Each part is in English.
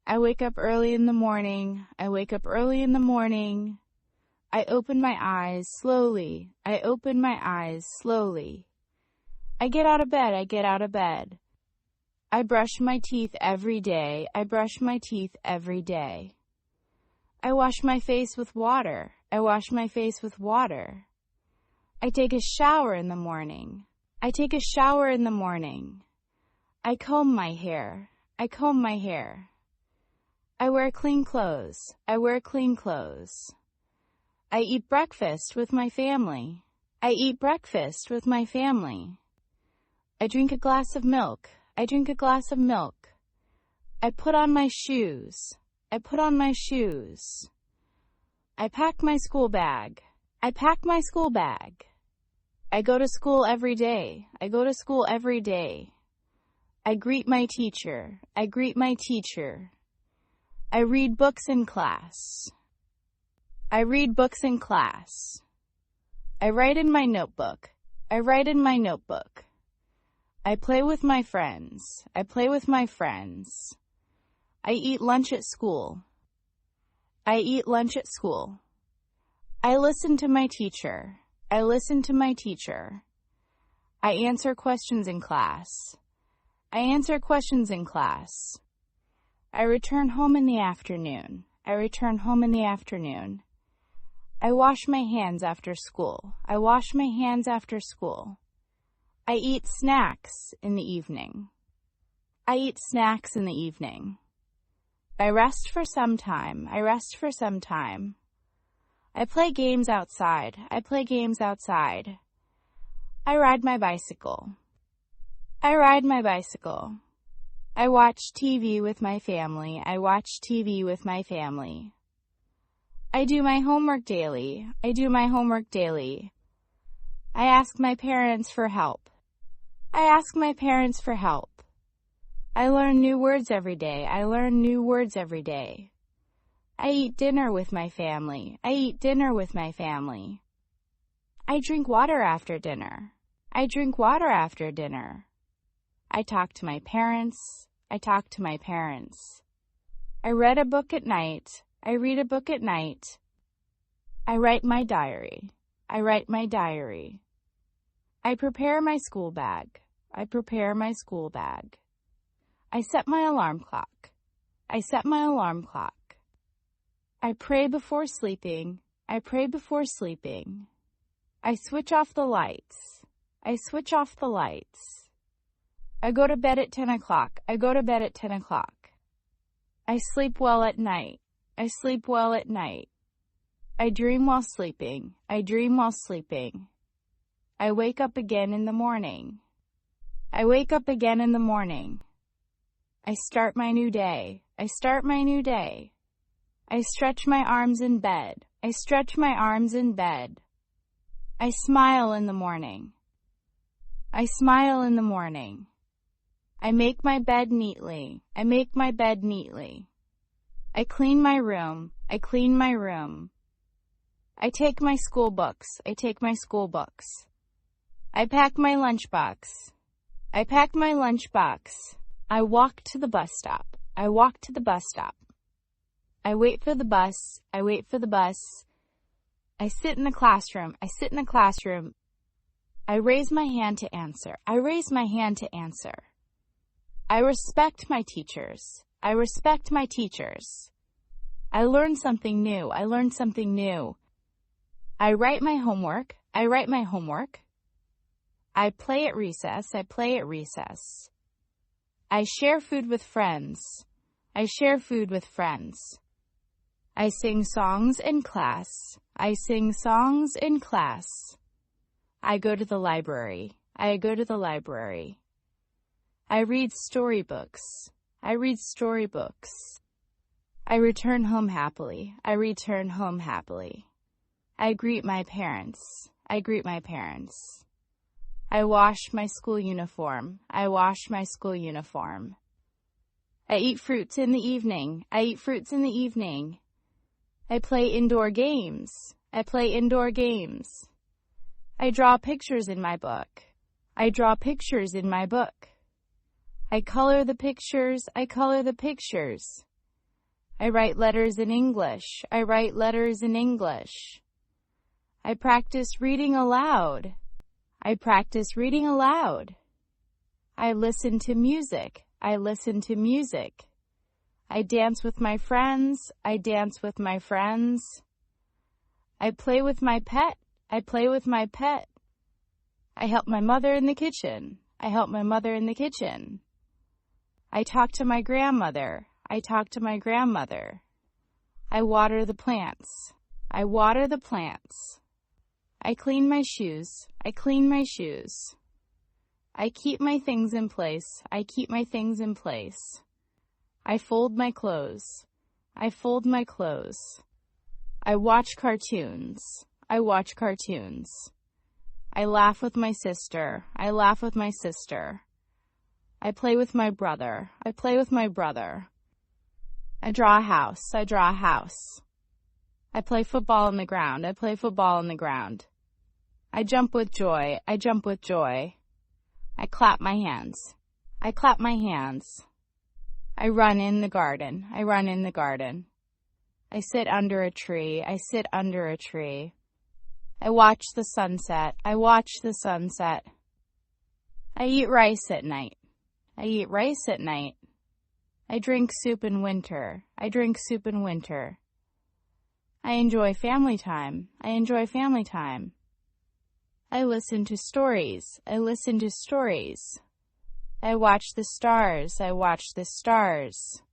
I wake up early in the morning. I wake up early in the morning. I open my eyes slowly. I open my eyes slowly. I get out of bed. I get out of bed. I brush my teeth every day. I brush my teeth every day. I wash my face with water. I wash my face with water. I take a shower in the morning. I take a shower in the morning. I comb my hair. I comb my hair. I wear clean clothes. I wear clean clothes. I eat breakfast with my family. I eat breakfast with my family. I drink a glass of milk. I drink a glass of milk. I put on my shoes. I put on my shoes. I pack my school bag. I pack my school bag. I go to school every day. I go to school every day. I greet my teacher. I greet my teacher. I read books in class. I read books in class. I write in my notebook. I write in my notebook. I play with my friends. I play with my friends. I eat lunch at school. I eat lunch at school. I listen to my teacher. I listen to my teacher. I answer questions in class. I answer questions in class. I return home in the afternoon. I return home in the afternoon. I wash my hands after school. I wash my hands after school. I eat snacks in the evening. I eat snacks in the evening. I rest for some time. I rest for some time. I play games outside. I play games outside. I ride my bicycle. I ride my bicycle. I watch TV with my family. I watch TV with my family. I do my homework daily. I do my homework daily. I ask my parents for help. I ask my parents for help. I learn new words every day. I learn new words every day. I eat dinner with my family. I eat dinner with my family. I drink water after dinner. I drink water after dinner. I talk to my parents. I talk to my parents. I read a book at night. I read a book at night. I write my diary. I write my diary. I prepare my school bag. I prepare my school bag. I set my alarm clock. I set my alarm clock. I pray before sleeping. I pray before sleeping. I switch off the lights. I switch off the lights. I go to bed at 10 o'clock. I go to bed at 10 o'clock. I sleep well at night. I sleep well at night. I dream while sleeping. I dream while sleeping. I wake up again in the morning. I wake up again in the morning. I start my new day. I start my new day. I stretch my arms in bed. I stretch my arms in bed. I smile in the morning. I smile in the morning. I make my bed neatly. I make my bed neatly. I clean my room. I clean my room. I take my school books. I take my school books. I pack my lunchbox. I pack my lunchbox. I walk to the bus stop. I walk to the bus stop. I wait for the bus. I wait for the bus. I sit in the classroom. I sit in the classroom. I raise my hand to answer. I raise my hand to answer. I respect my teachers. I respect my teachers. I learn something new. I learn something new. I write my homework. I write my homework. I play at recess. I play at recess. I share food with friends. I share food with friends. I sing songs in class. I sing songs in class. I go to the library. I go to the library. I read storybooks. I read storybooks. I return home happily. I return home happily. I greet my parents. I greet my parents. I wash my school uniform. I wash my school uniform. I eat fruits in the evening. I eat fruits in the evening. I play indoor games. I play indoor games. I draw pictures in my book. I draw pictures in my book. I color the pictures. I color the pictures. I write letters in English. I write letters in English. I practice reading aloud. I practice reading aloud. I listen to music. I listen to music. I dance with my friends. I dance with my friends. I play with my pet. I play with my pet. I help my mother in the kitchen. I help my mother in the kitchen. I talk to my grandmother. I talk to my grandmother. I water the plants. I water the plants. I clean my shoes. I clean my shoes. I keep my things in place. I keep my things in place. I fold my clothes. I fold my clothes. I watch cartoons. I watch cartoons. I laugh with my sister. I laugh with my sister. I play with my brother. I play with my brother. I draw a house. I draw a house. I play football on the ground. I play football on the ground. I jump with joy. I jump with joy. I clap my hands. I clap my hands. I run in the garden. I run in the garden. I sit under a tree. I sit under a tree. I watch the sunset. I watch the sunset. I eat rice at night. I eat rice at night. I drink soup in winter. I drink soup in winter. I enjoy family time. I enjoy family time. I listen to stories. I listen to stories. I watch the stars. I watch the stars.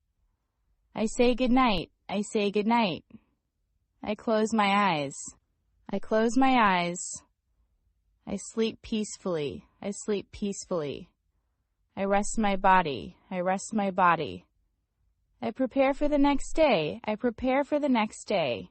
I say goodnight. I say goodnight. I close my eyes. I close my eyes. I sleep peacefully. I sleep peacefully. I rest my body. I rest my body. I prepare for the next day. I prepare for the next day.